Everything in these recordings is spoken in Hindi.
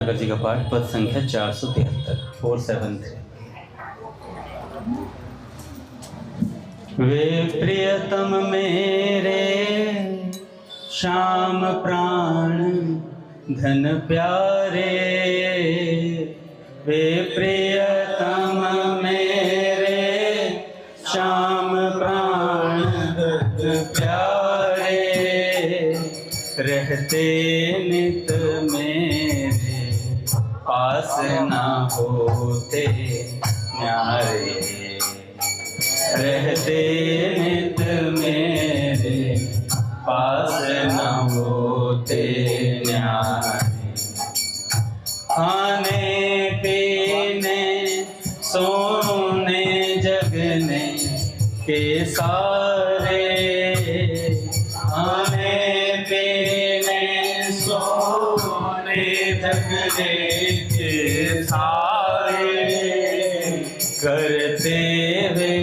नगर जी का पाठ पद संख्या 473 473। वे प्रियतम मेरे श्याम प्राण धन प्यारे, वे प्रियतम मेरे श्याम प्राण धन प्यारे, रहते नित मेरे पास ना होते न्यारे, रहते नित मेरे पास न होते न्यारे। खाने पीने सोने जगने के सारे, खाने पीने सोने जगने के सारे, करते वे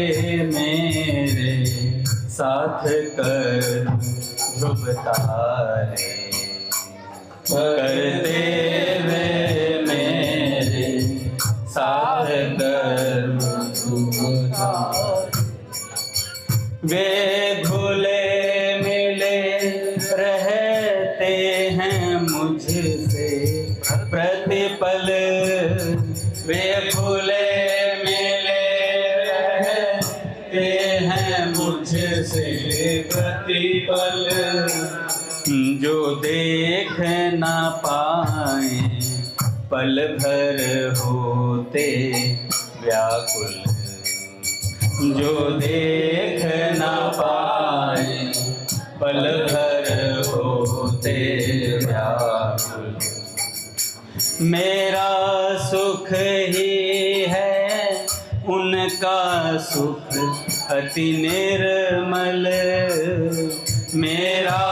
मेरे साथ कर ध्रुव तारे, करते वे मेरे साथ कर ध्रुव तारे। वे घुले मिले रहते हैं मुझसे प्रतिपल, वे घुले मुझसे प्रतिपल, जो देख ना पाए पल भर होते व्याकुल, जो देख ना पाए पल भर होते व्याकुल। मेरा सुख ही है उनका सुख अति निर्मल, मेरा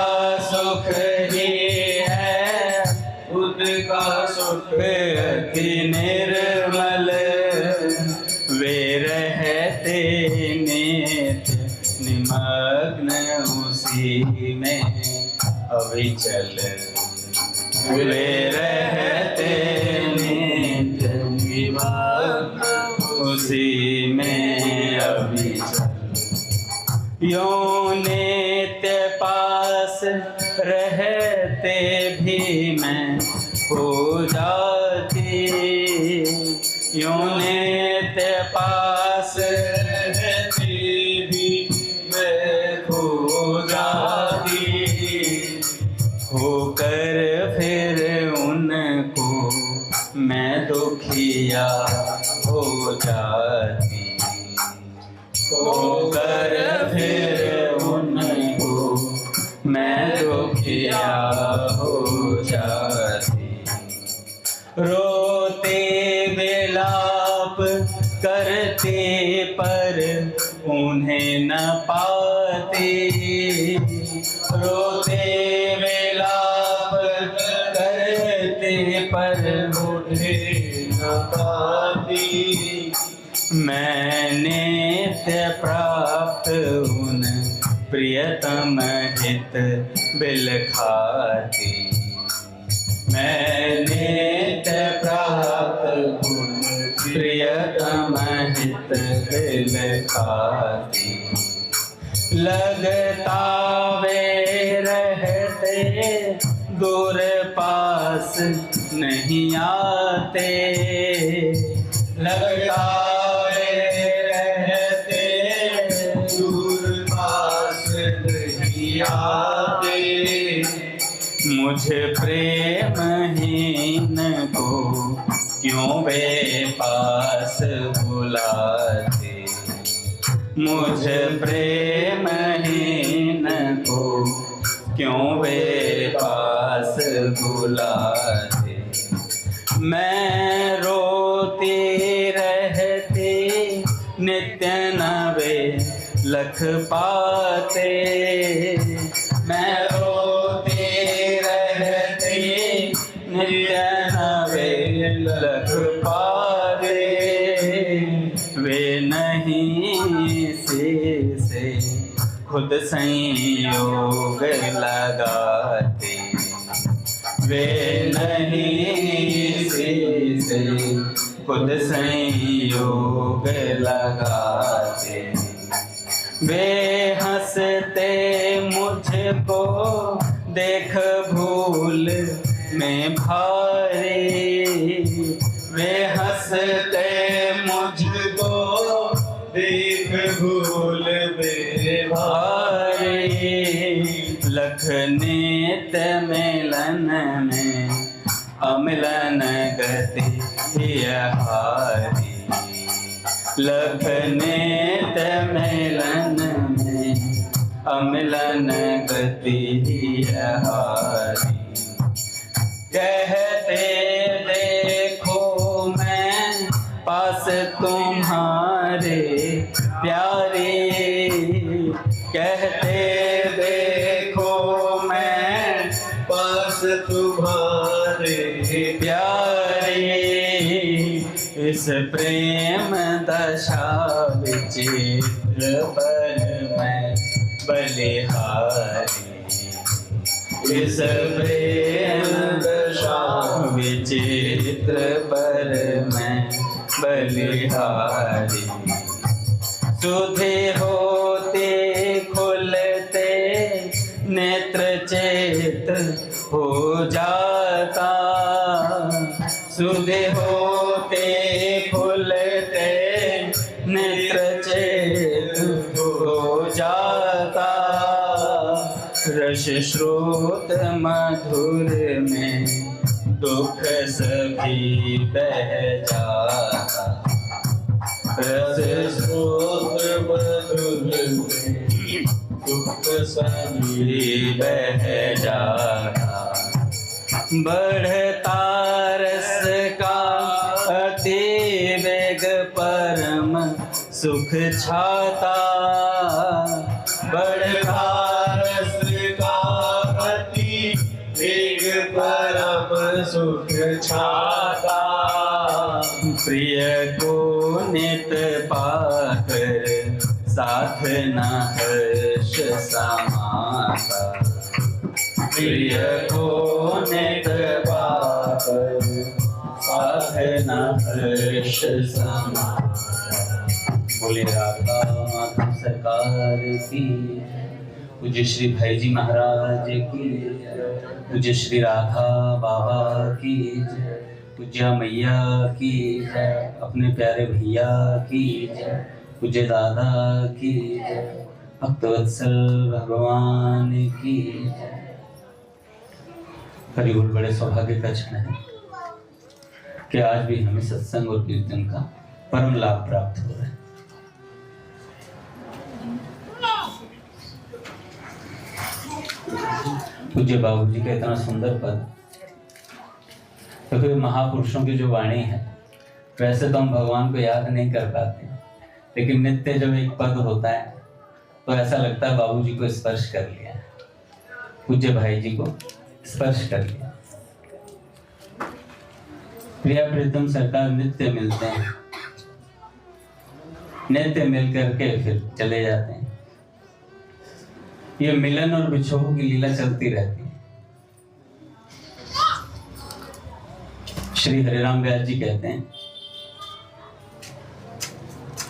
सुख ही है उनका सुख अति निर्मल, वे रहते नित निमग्न उसी में अविचल, वे रहते नित निमग्न उसी में अविचल। यो नित्य पास रहते भी मैं हो जाती, यो नित्य पास रहते भी मैं हो जाती, होकर फिर उनको मैं दुखिया हो जाती, होकर फिर उनको मैं दुखिया हो जाती। रोते विलाप करते पर उन्हें न पाते, रोते विलाप करते पर उन्हें न पाती, मैं नित्य प्राप्त उन प्रियतम हित बिल खाती, मैं नित्य प्राप्त उन प्रियतम हित बिल खाती। लगता वे रहते दूर पास नहीं आते, लगता मुझे प्रेमहीन को क्यों वे पास बुलाते, मुझे प्रेमहीन को क्यों वे पास बुलाते। मैं रोती रहती नित्य नवे लख पाते, मैं रोती रहती नित्य नवे लख पाते, वे नहीं से खुद संयोग लगाते, वे नहीं से खुद संयोग लगाते, वे हंसते मुझको देख भूल में भारी, वे हंसते मुझको देख भूल में भारी, लख नित्य मिलन में अमिलन गति हारी, लख नित्य मिलन में अमिलन गति हारी। कहते देखो मैं पास तुम्हारे प्यारे, कहते देखो मैं पास तुम्हारे प्यारे, इस प्रेम दशा विचित्र पर मैं बलिहारी, इस प्रेम दशा विचित्र पर मैं बलिहारी। सुधे होते खुलते नेत्र चेत हो जाता, सुधे होते खुलते नेत्र चेत हो जाता, रस स्रोत मधुर में दुख सभी बह जाता, रस स्रोत मधुर में दुख सभी बह जाता। बढ़ता रस का अति वेग परम सुख छाता, बढ़ता रस का अति वेग परम सुख छाता, प्रिय को नित पाकर साथ न हर्ष समाता, प्रिय को नित पाकर साथ न हर्ष समाता। बोले राधा माधव सरकार की, पूज्य श्री भाई जी महाराज की, पूज्य श्री राधा बाबा की, पूज्य मैया की, अपने प्यारे भैया की, पूज्य दादा की, भक्तवत्सल भगवान की। हरि बोल। बड़े सौभाग्य का क्षण है कि आज भी हमें सत्संग और कीर्तन का परम लाभ प्राप्त हो रहा है। पूज्य बाबू जी का इतना सुंदर पद, क्योंकि महापुरुषों की जो वाणी है, वैसे तो हम भगवान को याद नहीं कर पाते, लेकिन नित्य जब एक पद होता है तो ऐसा लगता है बाबू जी को स्पर्श कर लिया, पूज्य भाई जी को स्पर्श कर लिया। प्रिया प्रीतम सरकार नित्य मिलते हैं, नित्य मिल करके फिर चले जाते हैं। ये मिलन और बिछोह की लीला चलती रहती है। श्री हरिराम व्यास जी कहते हैं,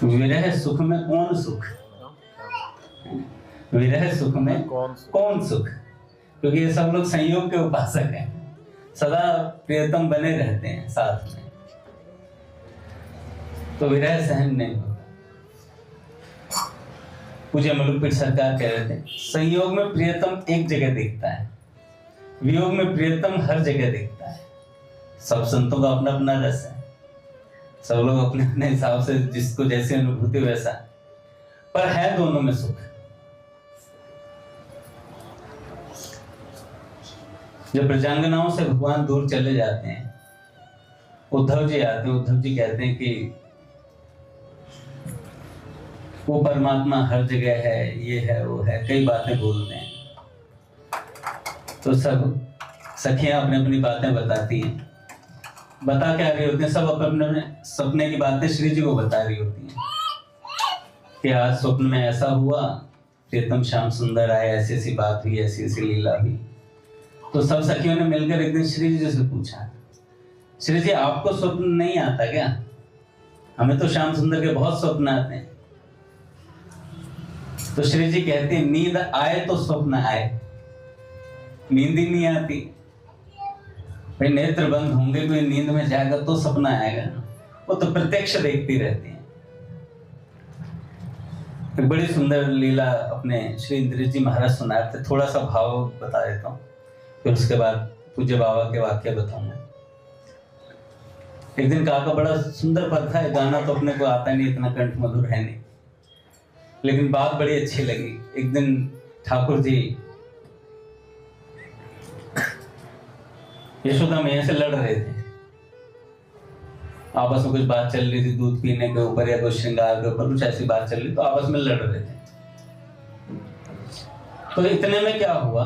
विरह सुख में कौन सुख, विरह सुख में कौन सुख, क्योंकि ये सब लोग संयोग के उपासक हैं, सदा प्रियतम बने रहते हैं साथ में, तो विरह सहन नहीं होता। पूज्य मलुकपीठ सरकार कह रहे थे, संयोग में प्रियतम एक जगह दिखता है, वियोग में प्रियतम हर जगह दिखता है। सब संतों का अपना अपना रस है, सब लोग अपने अपने हिसाब से जिसको जैसी अनुभूति वैसा, पर है दोनों में सुख। जब ब्रजांगनाओं से भगवान दूर चले जाते हैं, उद्धव जी आते हैं, उद्धव जी कहते हैं कि वो परमात्मा हर जगह है, ये है वो है, कई बातें बोलते हैं। तो सब सखियां अपनी अपनी बातें बताती हैं, बता क्या रही होती हैं, सब अपने सपने की बातें श्री जी को बता रही होती हैं कि आज स्वप्न में ऐसा हुआ, प्रियतम श्याम सुंदर आए, ऐसी ऐसी बात हुई, ऐसी ऐसी लीला हुई। तो सब सखियों ने मिलकर एक दिन श्री जी से पूछा श्री जी आपको स्वप्न नहीं आता क्या? हमें तो श्याम सुंदर के बहुत स्वप्न आते हैं। तो श्री जी कहते हैं नींद आए तो स्वप्न आए, नींद ही नहीं आती भाई, नेत्र बंद होंगे, कोई नींद में जाएगा तो सपना आएगा, वो तो प्रत्यक्ष देखती रहती है। एक बड़ी सुंदर लीला अपने श्री इंद्रित जी महाराज सुनाए थे, थोड़ा सा भाव बता देता हूँ, फिर उसके बाद पूज्य बाबा के वाक्य बताऊंगा। एक दिन काका बड़ा सुंदर पद था, गाना तो अपने को आता नहीं, इतना कंठ मधुर है नहीं, लेकिन बात बड़ी अच्छी लगी। एक दिन ठाकुर जी यशोदा मैया से लड़ रहे थे, आपस में कुछ बात चल रही थी, दूध पीने के ऊपर या कुछ श्रृंगार के ऊपर, कुछ ऐसी बात चल रही, तो आपस में लड़ रहे थे। तो इतने में क्या हुआ,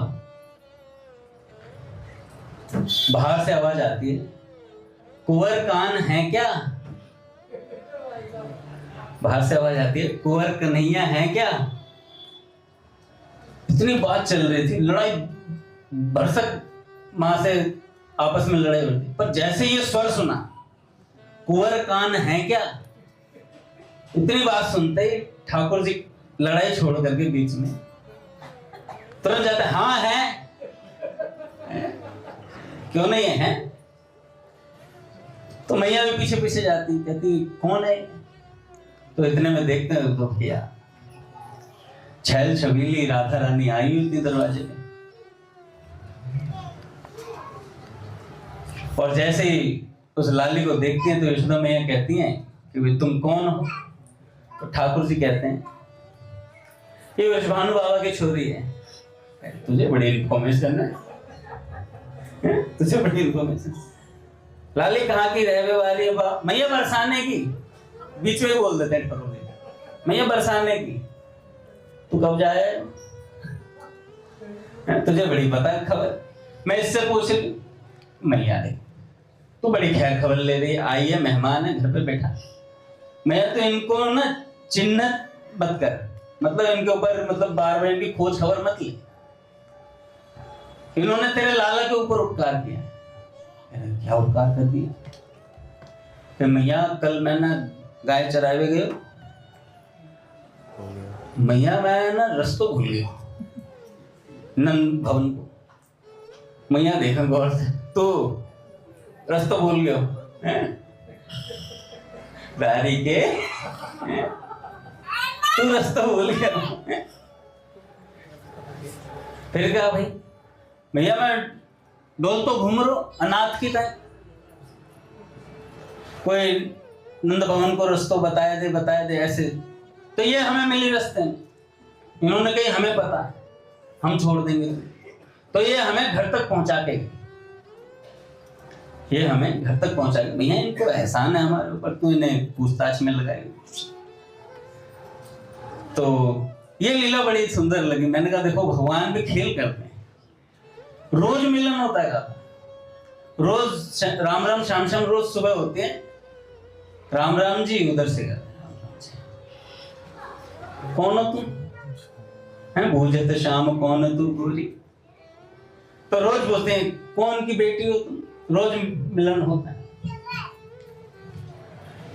बाहर से आवाज आती है, कुंवर कान है क्या? बाहर से आवाज आती है, कुंवर कन्हैया है क्या? इतनी बात चल रही थी, लड़ाई भरसक मां से आपस में लड़ाई हो रही, पर जैसे ये स्वर सुना, कुंवर कान है क्या, इतनी बात सुनते ही ठाकुर जी लड़ाई छोड़ करके बीच में तुरंत जाते, हाँ है, क्यों नहीं है? तो मैया भी पीछे पीछे जाती, कहती कौन है? तो इतने में देखते हैं तो क्या, छैल छबीली राधा रानी आई हुई थी दरवाजे में, और जैसे ही उस लाली को देखती हैं तो यशोदा मैया कहती हैं कि भाई तुम कौन हो? तो ठाकुर जी कहते हैं ये विश्वानु बाबा की छोरी है। तुझे बड़ी इन्फॉर्मेशन है, तुझे बड़ी इन्फॉर्मेशन। लाली कहाँ की रहने वाली है? मैया बरसाने की, बीच में बोल देते हैं मैया बरसाने की। तू कब जाए? तुझे बड़ी पता है खबर, मैं इससे पूछ ली। मैया ने तू बड़ी खैर खबर ले रही, आई है, मेहमान है, घर पे बैठा। मैं तो इनको ना चिन्हत मत कर, मतलब इनके ऊपर मतलब बार बार इनकी खोज खबर मत ले, इन्होंने तेरे लाला के ऊपर उपकार किया। क्या उपकार कर दिया? फिर मैया कल मैं ना गाय चरावे गए, मैया मैं ना रस्तों भूल गया नंद भवन को। मैया देखा गौर से, तो रस्तों भूल गयो दारी के, तू रास्ता भूल गया। फिर क्या भाई, भैया मैं डोल तो घूम रो अनाथ की तरह, कोई नंद भवन को रास्तों बताया दे ऐसे। तो ये हमें मिली रास्ते में, इन्होंने कही हमें पता है, हम छोड़ देंगे, तो ये हमें घर तक पहुंचा के, ये हमें घर तक पहुंचा के, भैया इनको एहसान है हमारे ऊपर, तू इन्हें पूछताछ में लगाएगी। तो ये लीला बड़ी सुंदर लगी। मैंने कहा देखो भगवान भी खेल करते हैं, रोज मिलन होता है, रोज राम राम श्याम श्याम रोज सुबह होते हैं, राम राम जी उधर से करते हैं, कौन हो तुम? है बूझे तो शाम कौन है तू गोरी, तो रोज बोलते हैं कौन की बेटी हो तुम, रोज मिलन होता है।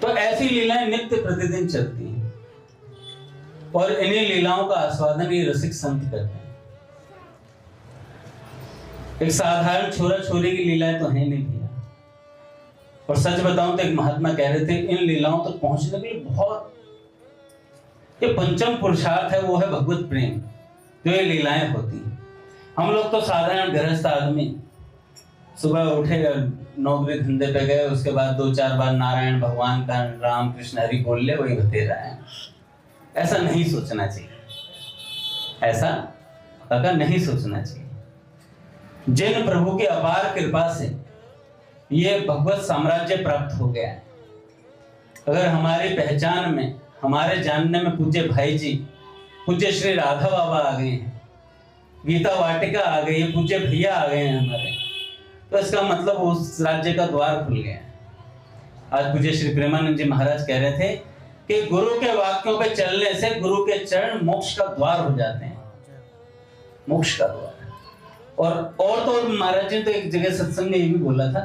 तो ऐसी लीलाएं नित्य प्रतिदिन चलती हैं, और इन्हीं लीलाओं का आस्वादन ये रसिक संत करते हैं। एक साधारण छोरा छोरी की लीलाएं तो है नहीं भैया, और सच बताऊं तो एक महात्मा कह रहे थे इन लीलाओं तक पहुंचने के लिए बहुत, ये पंचम पुरुषार्थ है, वो है भगवत प्रेम, जो ये लीलाएं होती हैं। हम लोग तो साधारण गृहस्थ आदमी, सुबह उठे नौकरी धंधे पे गए, उसके बाद 2-4 बार नारायण भगवान का राम कृष्ण हरि बोल ले, वही बतेरा है। ऐसा नहीं सोचना चाहिए, ऐसा अगर नहीं सोचना चाहिए। जिन प्रभु की अपार कृपा से ये भगवत साम्राज्य प्राप्त हो गया है, अगर हमारी पहचान में, हमारे जानने में पूज्य भाई जी, पूज्य श्री राधा बाबा आ गए हैं, गीता वाटिका आ गई है, पूज्य भैया आ गए हैं हमारे, तो इसका मतलब उस राज्य का द्वार खुल गया है। आज पूज्य श्री प्रेमानंद जी महाराज कह रहे थे कि गुरु के वाक्यों पे चलने से गुरु के चरण मोक्ष का द्वार हो जाते हैं, मोक्ष का द्वार। और तो महाराज जी ने तो एक जगह सत्संग में ये भी बोला था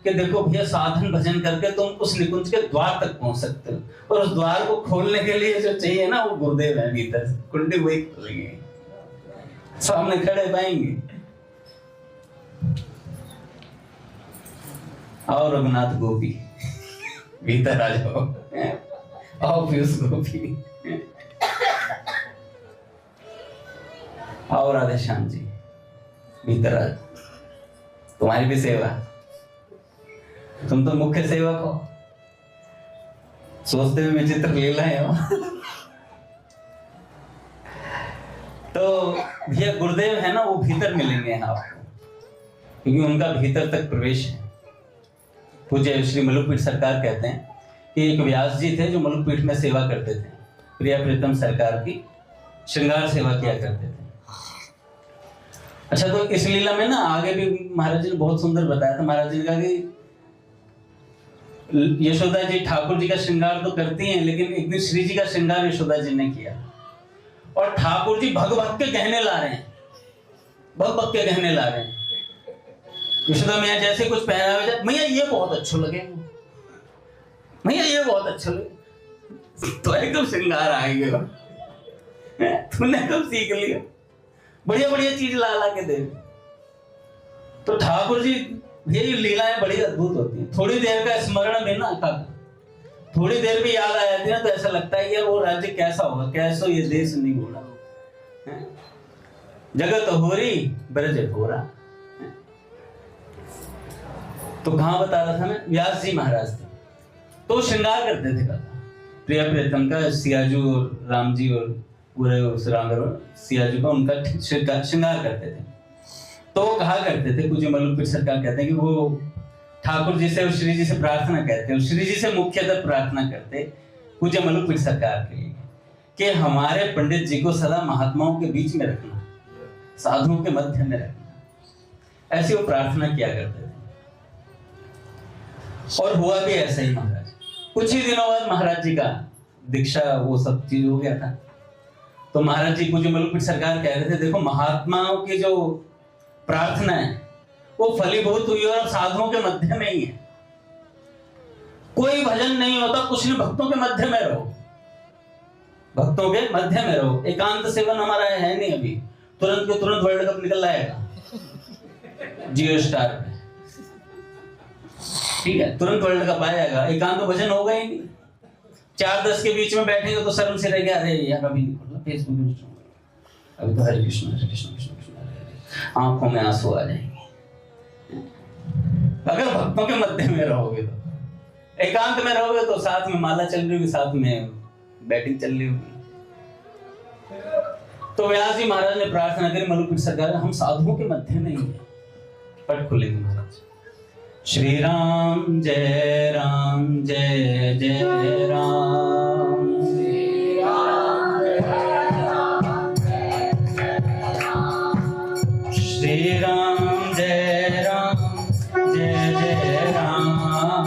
कि देखो भैया साधन भजन करके तुम उस निकुंज के द्वार तक पहुंच सकते हो, और उस द्वार को खोलने के लिए जो चाहिए ना वो गुरुदेव है भीतर, कुंडी वही खोलेंगे, सामने खड़े पाएंगे। आओ रघुनाथ गोपी भीतर आ जाओ, आओ पीयूष गोपी, आओ राधे श्याम जी भीतर आ जाओ, तुम्हारी भी सेवा, तुम तो मुख्य सेवक हो। सोचते हुए विचित्र लीला है तो भैया गुरुदेव है ना, वो भीतर मिलेंगे आपको, क्योंकि उनका भीतर तक प्रवेश है। पूज्य श्री मलुकपीठ सरकार कहते हैं कि एक व्यास जी थे जो मलुकपीठ में सेवा करते थे, प्रिया प्रीतम सरकार की श्रृंगार सेवा किया करते थे। अच्छा, तो इस लीला में ना आगे भी महाराज जी ने बहुत सुंदर बताया था। महाराज जी ने कहा कि यशोदा जी ठाकुर जी का श्रृंगार तो करती हैं, लेकिन एक दिन श्री जी का श्रृंगार यशोदा जी ने किया, और ठाकुर जी भग भग के गहने ला रहे हैं, भग भग के गहने ला रहे हैं। यशोदा मैया जैसे कुछ पहनावे जाए, मैया ये बहुत अच्छा लगे, मैया ये बहुत अच्छा लगे, तो एकदम श्रृंगार आएंगे, तूने कब सीख लिया, बढ़िया बढ़िया चीज ला ला के दे। तो ठाकुर जी ये लीलाएं बड़ी अद्भुत होती हैं। थोड़ी देर का स्मरण में ना, थोड़ी देर भी याद आ जाती है तो ऐसा लगता है यार वो राज्य कैसा होगा, कैसो ये देश नहीं होगा, जगत होरी ब्रज होरा। तो कहां बता रहा था मैं, व्यास जी महाराज थे तो श्रृंगार करते थे कथा, प्रिया प्रीतम का, सियाजू और राम जी और पूरे उस रांगर सियाजू का उनका श्रृंगार करते थे। तो वो कहा करते थे, पूज्य मलुकपीठ सरकार कहते हैं कि वो ठाकुर जी से और श्री जी से प्रार्थना करते, और श्री जी से मुख्यतः प्रार्थना करते पूज्य मलुकपीठ सरकार के लिए कि हमारे पंडित जी को सदा महात्माओं के बीच में रखना, साधुओं के मध्य में रखना, ऐसी वो प्रार्थना किया करते थे। और हुआ भी ऐसा ही महाराज। कुछ ही दिनों बाद महाराज जी का दीक्षा वो सब चीज हो गया था। तो महाराज जी पूज्य मलुकपीठ सरकार कह रहे थे, देखो महात्माओं की जो प्रार्थना है वो फलीभूत हुई और साधुओं के मध्य में ही है। कोई भजन नहीं होता, कुछ नहीं, भक्तों के मध्य में रहो, भक्तों के मध्य में रहो। एकांत सेवन हमारा है नहीं अभी, तुरंत के तुरंत वर्ल्ड कप निकल आएगा जियो स्टार पे, ठीक है, तुरंत वर्ल्ड कप आएगा, एकांत तो भजन होगा ही नहीं। 4-10 के बीच में बैठेंगे तो शर्म से रह गया, अरे यार अभी नहीं खोला फेसबुक, अभी तो हरे कृष्ण कृष्ण कृष्ण कृष्ण हरे हरे, आंखों में आंसू आ जाएंगे। अगर भक्तों के मध्य में रहोगे तो, एकांत में रहोगे तो साथ में माला चल रही होगी, साथ में बैटिंग चल रही होगी। तो व्यास जी महाराज ने प्रार्थना करी मलुकपीठ सरकार, हम साधुओं के मध्य नहीं है। पट खुलेंगे महाराज, श्री राम जय राम जय जय राम, श्री राम जय राम जय जय राम, श्री राम जय राम जय जय राम,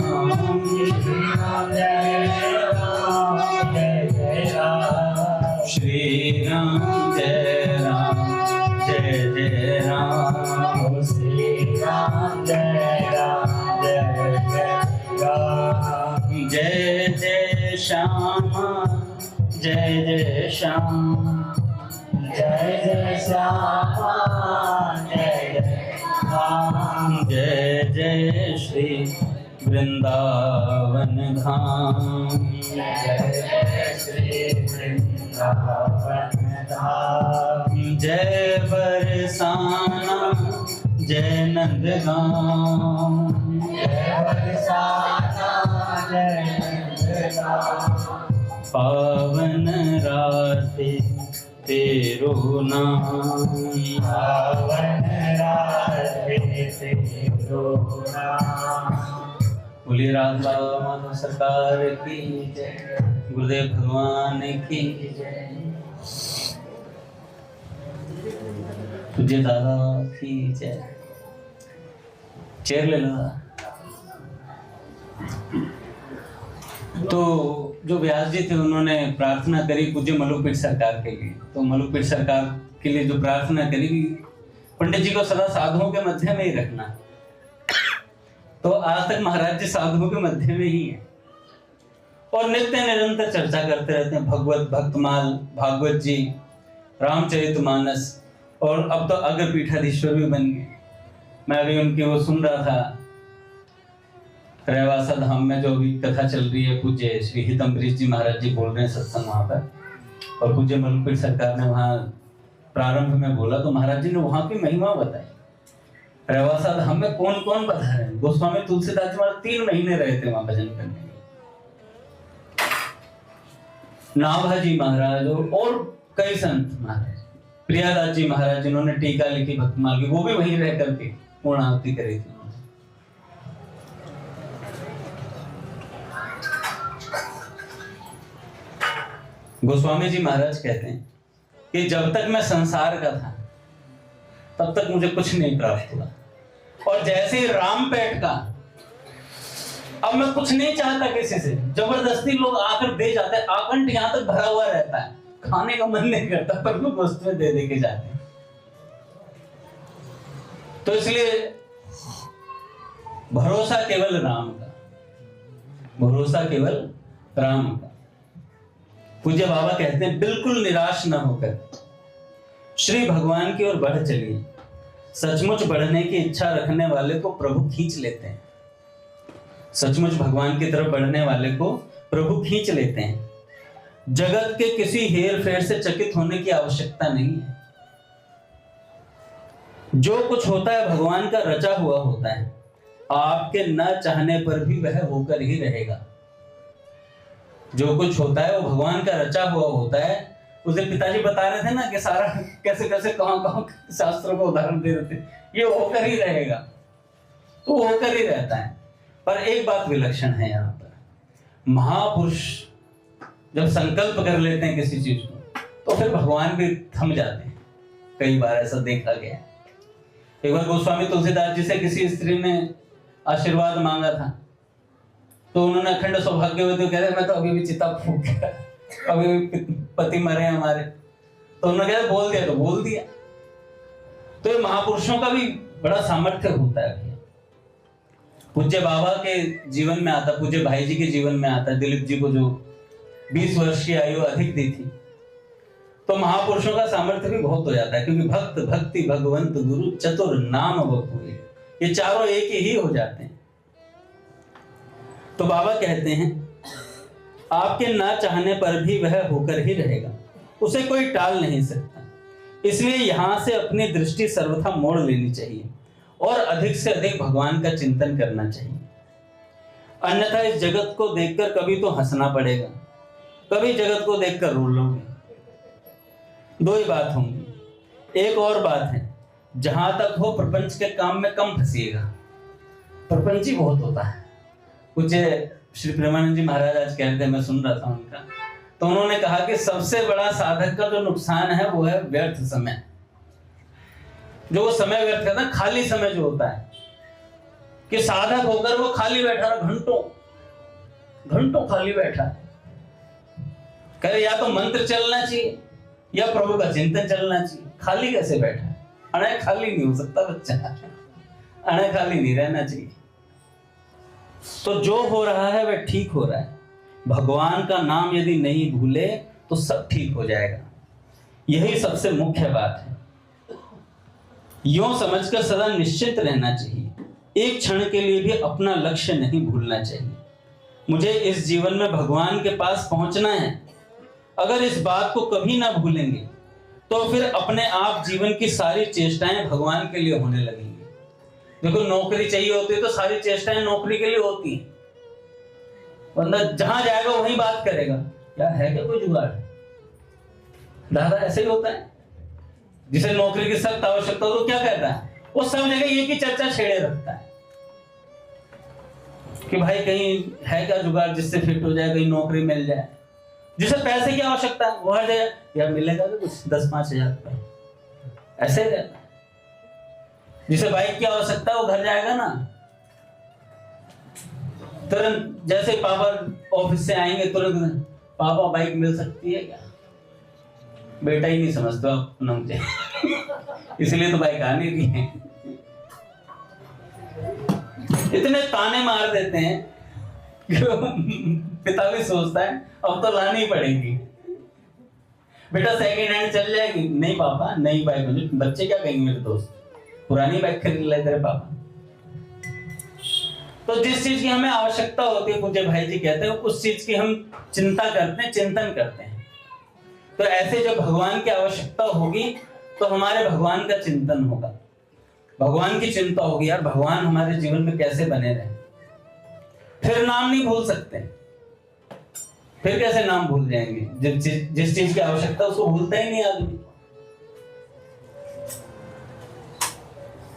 श्री राम जय राम जय जय राम, श्री राम जय राम जय जय राम, श्री राम जय राम जय जय राम, जय जय श्यामा जय जय श्याम, जय जय श्यामा जय जय राम, जय जय श्री वृंदावन धाम, जय जय श्री वृंदावन धाम, जय बरसाना जय नंदगांव, जय बरसाना जय नंदगांव, पावन राधे तेरो नाम, पावन राधे तेरो नाम। बोलिए राधा माधव सरकार की जय, गुरुदेव भगवान की जय, तुझे दादा की जय। चेयर ले लो। तो जो व्यास जी थे उन्होंने प्रार्थना करी पूज्य मलुकपीठ सरकार के लिए। तो मलुकपीठ सरकार के लिए जो प्रार्थना करी, पंडित जी को सदा साधुओं के मध्य में ही रखना, तो आज तक महाराज जी साधुओं के मध्य में ही है और नित्य निरंतर चर्चा करते रहते हैं। भगवत भक्तमाल, भागवत जी, रामचरितमानस, और अब तो अग्र पीठाधीश्वर भी बन गए। मैं अभी उनकी वो सुन रहा था, रेवासा धाम में जो अभी कथा चल रही है, पूज्य श्री हित अम्बरीश जी महाराज जी बोल रहे हैं सत्संग वहां पर, और पूज्य मलुपीर सरकार ने वहां प्रारंभ में बोला तो महाराज जी ने वहां की महिमा बताई। रेवासा धाम में कौन कौन बता रहे हैं। गोस्वामी तुलसीदास जी महाराज 3 महीने रहे थे वहां भजन करने। नाभा जी महाराज और कई संत महाराज, प्रियादास जी महाराज जिन्होंने टीका लिखी भक्तमाल की, वो भी वहीं रह करके पूर्णाहुति करी थी। गोस्वामी जी महाराज कहते हैं कि जब तक मैं संसार का था तब तक मुझे कुछ नहीं प्राप्त हुआ, और जैसे ही रामपेट का, अब मैं कुछ नहीं चाहता किसी से, जबरदस्ती लोग आकर दे जाते हैं, आकंठ यहां तक भरा हुआ रहता है, खाने का मन नहीं करता पर लोग वस्तुएं दे के जाते हैं। तो इसलिए भरोसा केवल राम का, भरोसा केवल राम का। पूज्य बाबा कहते हैं बिल्कुल निराश न होकर श्री भगवान की ओर बढ़ चलिए। सचमुच बढ़ने की इच्छा रखने वाले को प्रभु खींच लेते हैं। सचमुच भगवान की तरफ बढ़ने वाले को प्रभु खींच लेते हैं। जगत के किसी हेर फेर से चकित होने की आवश्यकता नहीं है। जो कुछ होता है भगवान का रचा हुआ होता है। आपके न चाहने पर भी वह होकर ही रहेगा। जो कुछ होता है वो भगवान का रचा हुआ होता है। उस दिन पिताजी बता रहे थे ना कि सारा कैसे कैसे कहां शास्त्रों को उदाहरण दे रहे थे, ये होकर ही रहेगा, तो होकर ही रहता है। पर एक बात विलक्षण है यहाँ पर, महापुरुष जब संकल्प कर लेते हैं किसी चीज को तो फिर भगवान भी थम जाते हैं। कई बार ऐसा देखा गया। एक बार गोस्वामी तुलसीदास जी से किसी स्त्री ने आशीर्वाद मांगा था, तो उन्होंने अखंड सौभाग्यवती कह रहे मैं तो अभी भी चिता फूक गया, अभी भी पति मरे हमारे। तो उन्होंने कहा बोल दिया, तो बोल दिया। तो ये महापुरुषों का भी बड़ा सामर्थ्य होता है। पूज्य बाबा के जीवन में आता, पूज्य भाई जी के जीवन में आता, दिलीप जी को जो 20 वर्ष की आयु अधिक दी थी, तो महापुरुषों का सामर्थ्य भी बहुत हो जाता है। क्योंकि भक्त, भक्ति, भगवंत, गुरु, चतुर, नाम वपुए, ये चारों एक ही हो जाते हैं। तो बाबा कहते हैं आपके ना चाहने पर भी वह होकर ही रहेगा, उसे कोई टाल नहीं सकता। इसलिए यहां से अपनी दृष्टि सर्वथा मोड़ लेनी चाहिए और अधिक से अधिक भगवान का चिंतन करना चाहिए। अन्यथा इस जगत को देखकर कभी तो हंसना पड़ेगा, कभी जगत को देखकर रो लोगे। दो ही बात होंगी। एक और बात है, जहां तक हो प्रपंच के काम में कम फंसिएगा। प्रपंची बहुत होता है। कुछ श्री प्रेमानंद जी महाराज आज कहते हैं, मैं सुन रहा था उनका, तो उन्होंने कहा कि सबसे बड़ा साधक का जो नुकसान है वो है व्यर्थ समय। जो वो समय व्यर्थ करता है, खाली समय जो होता है, कि साधक होकर वो खाली बैठा रहा, घंटों घंटों खाली बैठा है। कहे या तो मंत्र चलना चाहिए या प्रभु का चिंतन चलना चाहिए। खाली कैसे बैठा है? अणे खाली नहीं हो सकता बच्चा, अणे खाली नहीं रहना चाहिए। तो जो हो रहा है वह ठीक हो रहा है। भगवान का नाम यदि नहीं भूले तो सब ठीक हो जाएगा। यही सबसे मुख्य बात है। यूं समझकर सदा निश्चित रहना चाहिए। एक क्षण के लिए भी अपना लक्ष्य नहीं भूलना चाहिए। मुझे इस जीवन में भगवान के पास पहुंचना है। अगर इस बात को कभी ना भूलेंगे तो फिर अपने आप जीवन की सारी चेष्टाएं भगवान के लिए होने लगेंगी। देखो, नौकरी चाहिए होती है तो सारी चेष्टाएं नौकरी के लिए होती हैं। बंदा जहां जाएगा वहीं बात करेगा, क्या है क्या कोई जुगाड़? दादा ऐसे ही होता है। जिसे नौकरी की सख्त आवश्यकता हो तो क्या कहता है, वो सब जगह ये की चर्चा छेड़े रखता है कि भाई कहीं है क्या जुगाड़ जिससे फिट हो जाए, कहीं नौकरी मिल जाए। जिसे पैसे की आवश्यकता है वो हर जगह यार मिलेगा तो कुछ 10-5 हजार रुपए, ऐसे रहता है। जिसे बाइक की आवश्यकता है वो घर जाएगा ना, तुरंत जैसे पापा ऑफिस से आएंगे तुरंत पापा बाइक मिल सकती है क्या? बेटा ही नहीं समझते आप मुझे इसलिए तो बाइक आ नहीं रही है। इतने ताने मार देते हैं कि पिता भी सोचता है अब तो लानी पड़ेगी, बेटा सेकंड हैंड चल जाएगी। नहीं पापा, नई बाइक मुझे, बच्चे क्या कहेंगे मेरे दोस्त, पुरानी बाइक खरीद ले तेरे पापा। तो जिस चीज की हमें आवश्यकता होती है, पूज्य भाई जी कहते हैं, उस चीज की हम चिंता करते हैं, चिंतन करते हैं। तो ऐसे जब भगवान की आवश्यकता होगी तो हमारे भगवान का चिंतन होगा, भगवान की चिंता होगी, यार भगवान हमारे जीवन में कैसे बने रहे। फिर नाम नहीं भूल सकते, फिर कैसे नाम भूल जाएंगे, जिस चीज की आवश्यकता उसको भूलता ही नहीं आदमी।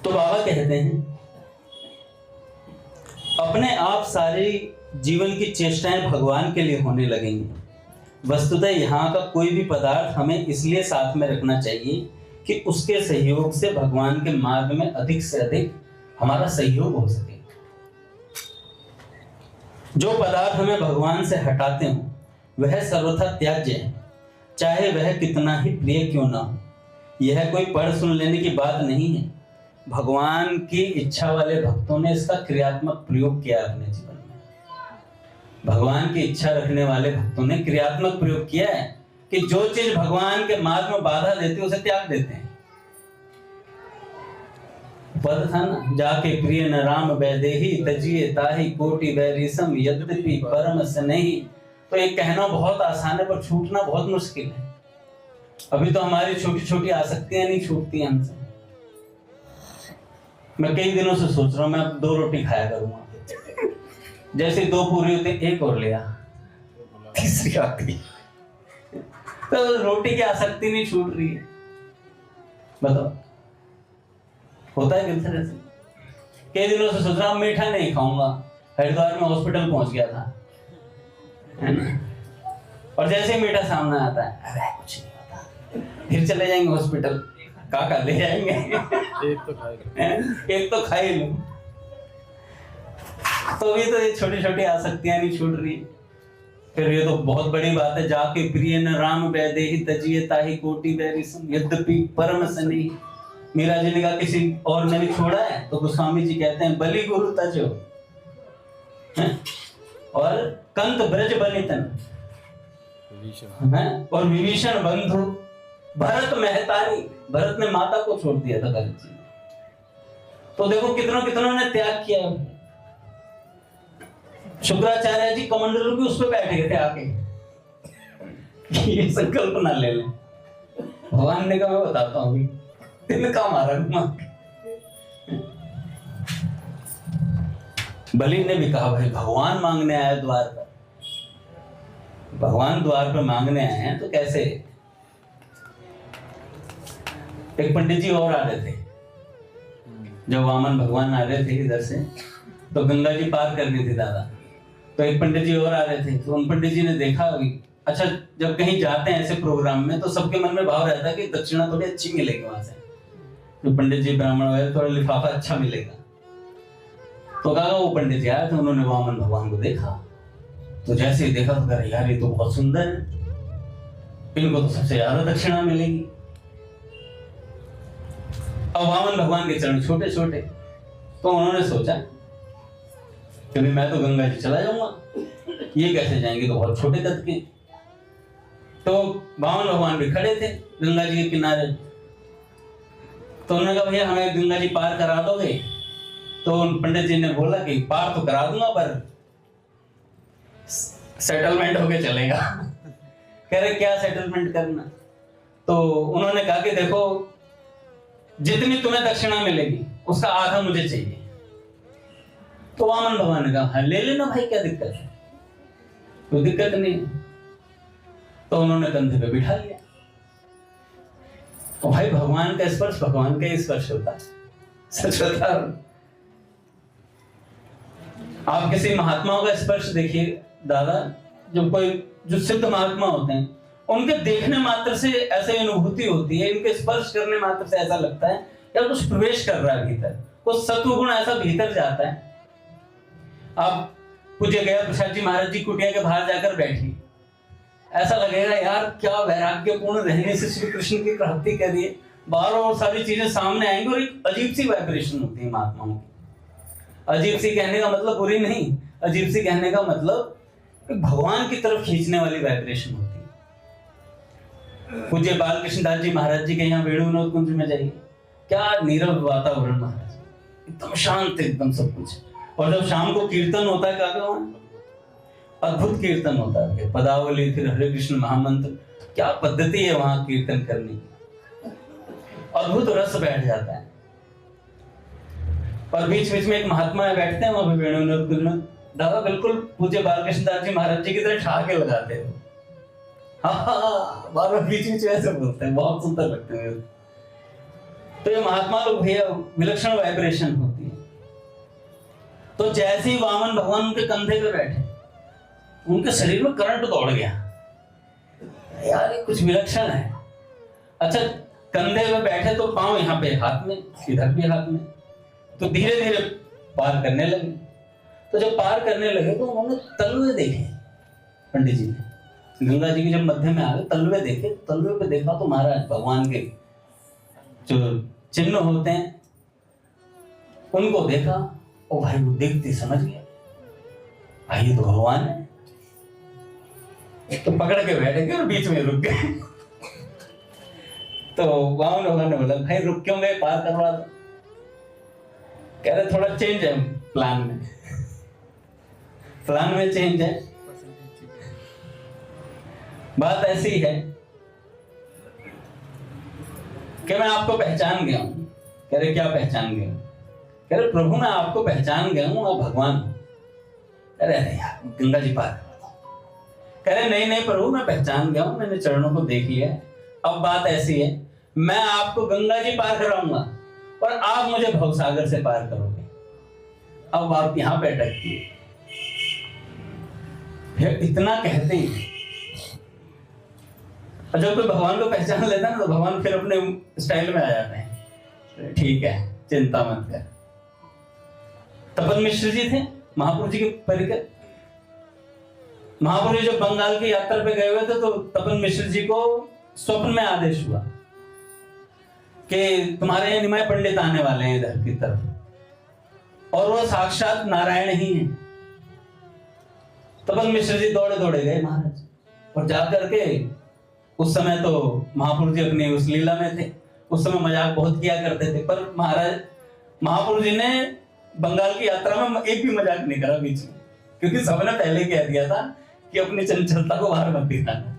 तो बाबा कहते हैं अपने आप सारी जीवन की चेष्टाएं भगवान के लिए होने लगेंगी। वस्तुतः यहाँ का कोई भी पदार्थ हमें इसलिए साथ में रखना चाहिए कि उसके सहयोग से भगवान के मार्ग में अधिक से अधिक हमारा सहयोग हो सके। जो पदार्थ हमें भगवान से हटाते हो वह सर्वथा त्याज्य है, चाहे वह कितना ही प्रिय क्यों ना हो। यह कोई पढ़ सुन लेने की बात नहीं है, भगवान की इच्छा वाले भक्तों ने इसका क्रियात्मक प्रयोग किया अपने जीवन में। भगवान की इच्छा रखने वाले भक्तों ने क्रियात्मक प्रयोग किया है कि जो चीज भगवान के मार्ग में बाधा देती है उसे त्याग देते हैं। पद था ना, जाके प्रिय न राम वैदेही तजिए ताहि कोटि वैरिसम यद्यपि परम स्नेही। तो ये कहना बहुत आसान है पर छूटना बहुत मुश्किल है। अभी तो हमारी छोटी छोटी आसक्तियां नहीं छूटती हमसे। मैं कई दिनों से सोच रहा हूं मैं अब 2 रोटी खाया करूंगा, जैसे 2 पूरी होती एक और लिया, तीसरी आती, तो रोटी की आसक्ति नहीं छूट रही है। बताओ होता है किस तरह से। कई दिनों से सोच रहा हूं मीठा नहीं खाऊंगा, हरिद्वार में हॉस्पिटल पहुंच गया था, है ना, और जैसे ही मीठा सामने आता है अरे कुछ नहीं होता, फिर चले जाएंगे हॉस्पिटल, काका ले जाएंगे, एक तो खा ही लूं। तो भी तो ये छोटी छोटी आसक्तियां नहीं छूट रही। फिर ये तो बहुत बड़ी बात है, जाके प्रिय न राम वैदेही तजिए ताहि कोटि वैरिसम यद्यपि परम स्नेही। मीरा जी ने कहा किसी और ने भी छोड़ा है, तो गोस्वामी जी कहते हैं बलि गुरु तजो और कंत ब्रज बनितन और विभीषण बंधु भरत मेहतारी। भरत ने माता को छोड़ दिया था भरत जी ने। तो देखो कितनों कितनों ने त्याग किया। शुक्राचार्य जी कमंडलू भी उस पर बैठ गए थे आके, ये संकल्प ना ले लें। भगवान ने कहा मैं बताता हूँ तिनका मारा घुमा। बलि ने भी कहा भाई भगवान मांगने आया द्वार पर, भगवान द्वार पर मांगने आए हैं तो कैसे। एक पंडित जी और आ रहे थे, जब वामन भगवान आ रहे थे इधर से, तो गंगा जी पार करनी थी दादा, तो एक पंडित जी और आ रहे थे। तो उन पंडित जी ने देखा अच्छा जब कहीं जाते हैं ऐसे प्रोग्राम में तो सबके मन में भाव रहता है कि दक्षिणा थोड़ी अच्छी मिलेगी वहां से, जो पंडित जी ब्राह्मण वगैरह थोड़ा लिफाफा अच्छा मिलेगा। तो कहा वो पंडित जी आए थे, उन्होंने वामन भगवान को देखा, तो जैसे ही देखा तो कह रहे यार ये तो बहुत सुंदर है, इनको तो सबसे ज्यादा दक्षिणा मिलेगी। अब वामन भगवान के चरण छोटे छोटे, तो उन्होंने सोचा कि मैं तो गंगा जी चला जाऊंगा, ये कैसे जाएंगे, तो बहुत छोटे कद के। तो वामन भगवान भी खड़े थे गंगा जी के किनारे, तो उन्होंने कहा भैया हमें गंगा जी पार करा दोगे। तो उन पंडित जी ने बोला कि पार तो करा दूंगा पर सेटलमेंट होके चलेगा। कह रहे क्या सेटलमेंट करना। तो उन्होंने कहा कि देखो जितनी तुम्हें दक्षिणा मिलेगी उसका आधा मुझे चाहिए। तो वामन भगवान ने कहा हाँ ले लेना भाई, क्या दिक्कत है, कोई दिक्कत नहीं। तो उन्होंने कंधे पे बिठा लिया। तो भाई भगवान का स्पर्श भगवान का ही स्पर्श होता है, सच बता रहा हूं। आप किसी महात्माओं का स्पर्श देखिए दादा, जो सिद्ध महात्मा होते हैं उनके देखने मात्र से ऐसे अनुभूति होती है, इनके स्पर्श करने मात्र से ऐसा लगता है यार कुछ प्रवेश कर रहा है भीतर, कुछ सत्व गुण ऐसा भीतर जाता है। आप पूज्य गया प्रसाद जी महाराज जी कुटिया के बाहर जाकर बैठी, ऐसा लगेगा यार क्या वैराग्यपूर्ण रहने से श्री कृष्ण की प्राप्ति करिए, बाहर और सारी चीजें सामने आएंगी और एक अजीब सी वाइब्रेशन होती है महात्माओं की। अजीब सी कहने का मतलब बुरी नहीं, अजीब सी कहने का मतलब भगवान की तरफ खींचने वाली वाइब्रेशन होती है। पूज्य बाल कृष्णदास जी महाराज जी के यहाँ वेणु विनोद कुंज में जाइए, क्या नीरव वातावरण महाराज, एकदम शांत, एकदम सब कुछ। और जब शाम को कीर्तन होता है, क्या वहां अद्भुत कीर्तन होता है, पदावली, फिर हरे कृष्ण महामंत्र, क्या पद्धति है वहां कीर्तन करने की, अद्भुत रस बैठ जाता है। और बीच बीच में एक महात्मा बैठते हैं वहां पे वेणु विनोद कुंज में, दादा बिल्कुल पूज्य बाल कृष्णदास जी महाराज जी की तरह ठहाके लगाते हो, हाँ बार बार बीच बीच में ऐसे बोलते हैं, बहुत सुंदर लगते हैं। तो ये महात्मा लोग भैया विलक्षण वाइब्रेशन होती है। तो जैसे ही वामन भगवान उनके कंधे पे बैठे, उनके शरीर में करंट दौड़ गया, यार ये कुछ विलक्षण है। अच्छा, कंधे पे बैठे तो पांव यहाँ पे हाथ में, इधर भी हाथ में, तो धीरे धीरे पार करने लगे। तो जब पार करने लगे तो उन्होंने तलवे देखे, पंडित जी ने गंगा जी के जब मध्य में आ गए, तलवे देखे, तलवे पे देखा तो महाराज भगवान के जो चिन्ह होते हैं उनको देखा, और भाई वो देखते समझ गया भाई ये तो भगवान है। तो पकड़ के बैठे गए और बीच में रुक गए। तो वामन भगवान ने बोला भाई रुक क्यों गए, पार करवा दो। कह रहे थोड़ा चेंज है प्लान में, प्लान में चेंज है। बात ऐसी है कि मैं आपको पहचान गया हूं। कह रहे क्या पहचान गया? कह रहे प्रभु मैं आपको पहचान गया हूं, आप भगवान हो। कह रहे अरे यार गंगा जी पार। कह रहे नहीं नहीं प्रभु मैं पहचान गया हूं, मैंने चरणों को देख लिया। अब बात ऐसी है, मैं आपको गंगा जी पार कराऊंगा और आप मुझे भवसागर से पार करोगे। अब आप यहां पे अटकती है, इतना कहते हैं। और जब कोई भगवान को पहचान लेता है ना, तो भगवान फिर अपने स्टाइल में आ जाते हैं, ठीक है चिंता मत कर। तपन मिश्र जी थे महापुरुष जी के परिकर। महापुरुष जी जब बंगाल की यात्रा पे गए हुए थे, तो तपन मिश्र जी को स्वप्न में आदेश हुआ कि तुम्हारे यहाँ निमाय पंडित आने वाले हैं इधर की तरफ, और वो साक्षात नारायण ही हैं। तपन मिश्र जी दौड़े दौड़े गए महाराज, और जाकर के उस समय तो महापुरुष जी अपनी उस लीला में थे, उस समय मजाक बहुत किया करते थे, पर महाराज महापुरुष जी ने बंगाल की यात्रा में एक भी मजाक नहीं करा बीच में, क्योंकि सबने पहले कह दिया था कि अपनी चंचलता को बाहर मत दिखाना।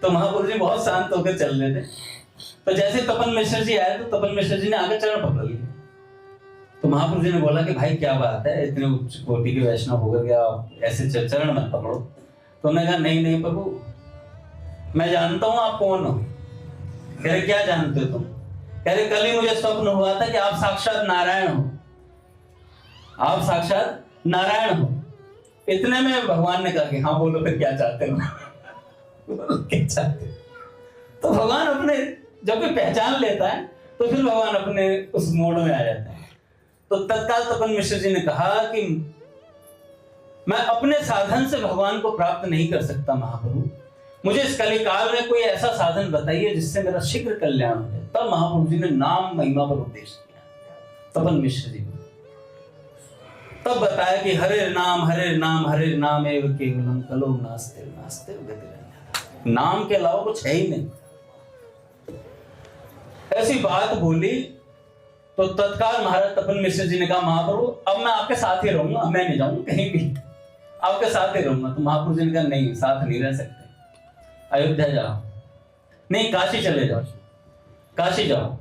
तो महापुरुष जी बहुत शांत होकर चल रहे थे। तो जैसे तपन मिश्र जी आए, तो तपन मिश्र जी ने आगे चरण पकड़ लिया। तो महापुरुष जी ने बोला कि भाई क्या बात है, इतने उच्च कोटि के वैष्णव होकर के आप ऐसे चरण मत पकड़ो। तो उन्होंने कहा नहीं नहीं प्रभु मैं जानता हूं आप कौन हो। कह रहे क्या जानते हो तुम? कह रहे कल ही मुझे स्वप्न हुआ था कि आप साक्षात नारायण हो, आप साक्षात नारायण हो। इतने में भगवान ने कहा कि हाँ बोलो फिर क्या चाहते हो। क्या चाहते हो? तो भगवान अपने जब कोई पहचान लेता है तो फिर भगवान अपने उस मोड में आ जाते हैं। तो तत्काल तपन मिश्र जी ने कहा कि मैं अपने साधन से भगवान को प्राप्त नहीं कर सकता महाप्रभु, मुझे इस कलिकाल में कोई ऐसा साधन बताइए जिससे मेरा शीघ्र कल्याण हो जाए। तब महाप्रभु जी ने नाम महिमा पर उपदेश किया तपन मिश्र जी को। तब बताया कि हरे नाम हरे नाम एव केवलम कलो नास्ते नास्ते गति। नाम के अलावा कुछ है ही नहीं। ऐसी बात बोली तो तत्काल महाराज तपन मिश्र जी ने कहा महाप्रभु अब मैं आपके साथ ही रहूंगा, मैं नहीं जाऊंगा कहीं भी, आपके साथ ही रहूंगा। तो महाप्रभु जी ने कहा नहीं साथ नहीं रह सकते, अयोध्या जाओ, नहीं काशी चले जाओ, काशी जाओ,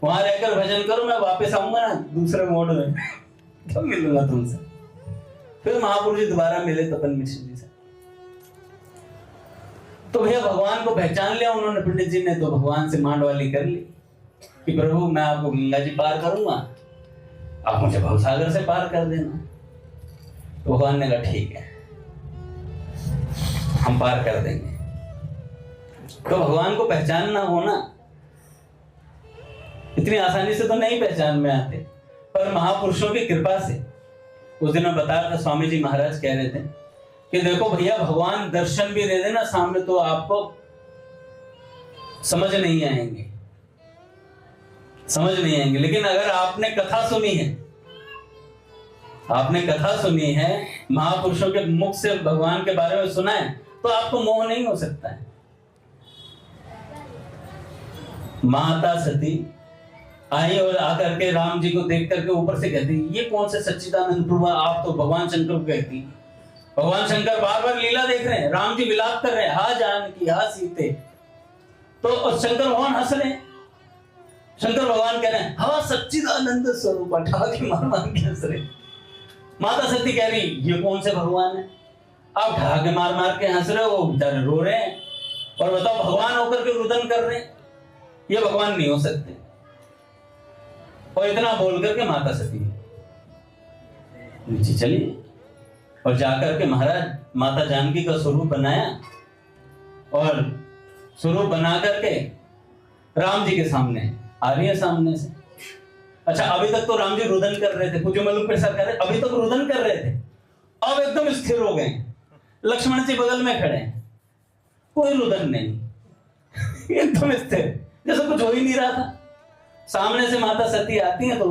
वहां रहकर भजन करो, मैं वापस आऊंगा ना दूसरे मोड में तो मिलूंगा तुमसे। फिर महापुरुष जी दोबारा मिले तपन मिश्र जी से। तो भैया भगवान को पहचान लिया उन्होंने, पंडित जी ने, तो भगवान से मांडवाली कर ली कि प्रभु मैं आपको गंगा जी पार करूंगा, आप मुझे भवसागर से पार कर देना। तो भगवान ने कहा ठीक है हम पार कर देंगे। तो भगवान को पहचानना हो ना, इतनी आसानी से तो नहीं पहचान में आते, पर महापुरुषों की कृपा से। उस दिन मैं बताया था, स्वामी जी महाराज कह रहे थे कि देखो भैया भगवान दर्शन भी दे देना सामने तो आपको समझ नहीं आएंगे, समझ नहीं आएंगे, लेकिन अगर आपने कथा सुनी है आपने कथा सुनी है, महापुरुषों के मुख से भगवान के बारे में सुना है, तो आपको मोह नहीं हो सकता है। माता सती आई और आकर के राम जी को देख करके ऊपर से कहती, ये कौन से सच्चिदानंद प्रभु, आप तो भगवान शंकर को कहती। भगवान शंकर बार बार लीला देख रहे हैं, राम जी विलाप कर रहे हैं, हा जानकी हा सीते, तो शंकर भगवान हंस रहे हैं। शंकर भगवान कह रहे हैं, हा सच्चिदानंद स्वरूप, ठहाके मार मार के हंस रहे। माता सती कह रही, ये कौन से भगवान है, आप ठहाके मार मार के हंस रहे हो, बेचारे रो रहे हैं, और बताओ भगवान होकर के रुदन कर रहे हैं, ये भगवान नहीं हो सकते। और इतना बोल करके माता सती नीचे चली और जाकर के महाराज माता जानकी का स्वरूप बनाया, और स्वरूप बना करके राम जी के सामने आ रही है सामने से। अच्छा, अभी तक तो राम जी रुदन कर रहे थे, पूज्य मल्लुक प्रसाद कह रहे, अभी तक रुदन कर रहे थे, अब एकदम स्थिर हो गए। लक्ष्मण जी बगल में खड़े हैं, कोई रुदन नहीं एकदम स्थिर, जैसे कुछ हो ही नहीं रहा था। सामने से माता सती आती है तो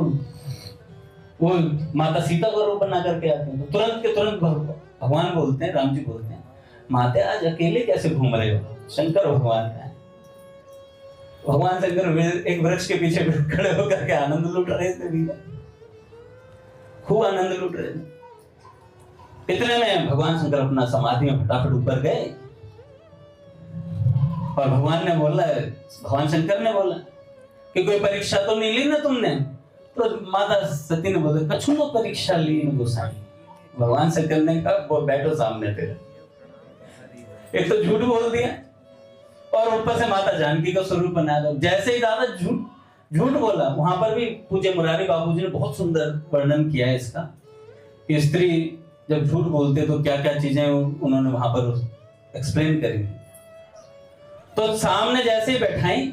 वो माता सीता का रूप बना करके आती है, तो तुरंत के तुरंत भगवान बोलते हैं, राम जी बोलते हैं, माता आज अकेले कैसे घूम रहे हो, शंकर भगवान का है। भगवान शंकर एक वृक्ष के पीछे खड़े होकर के आनंद लूट रहे थे, भैया खूब आनंद लूट रहे थे। इतने में भगवान शंकर अपना समाधि में फटाफट ऊपर गए, और भगवान ने बोला, भगवान शंकर ने बोला कि कोई परीक्षा तो नहीं ली ना तुमने। तो माता सती ने बोला, कछु तो परीक्षा ली न गोसाई। भगवान शंकर ने कहा, वो बैठो सामने तेरे। एक तो झूठ बोल दिया, और ऊपर से माता जानकी का स्वरूप बना दो। जैसे ही दादा झूठ बोला, वहां पर भी पूज्य मुरारी बाबूजी ने बहुत सुंदर वर्णन किया है इसका, कि स्त्री जब झूठ बोलते तो क्या क्या चीजें उन्होंने वहां पर एक्सप्लेन करी। तो सामने जैसे ही बैठाई,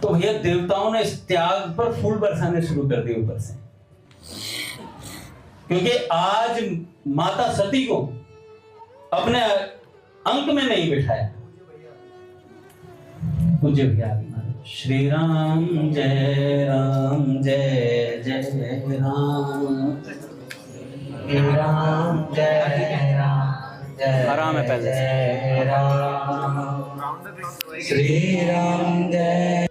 तो भैया देवताओं ने इस त्याग पर फूल बरसाने शुरू कर दिए ऊपर से, क्योंकि आज माता सती को अपने अंक में नहीं बिठाया। पूज्य भैया श्री राम जय जय राम, राम जय राम जय आराम है पहले राम, श्री राम जय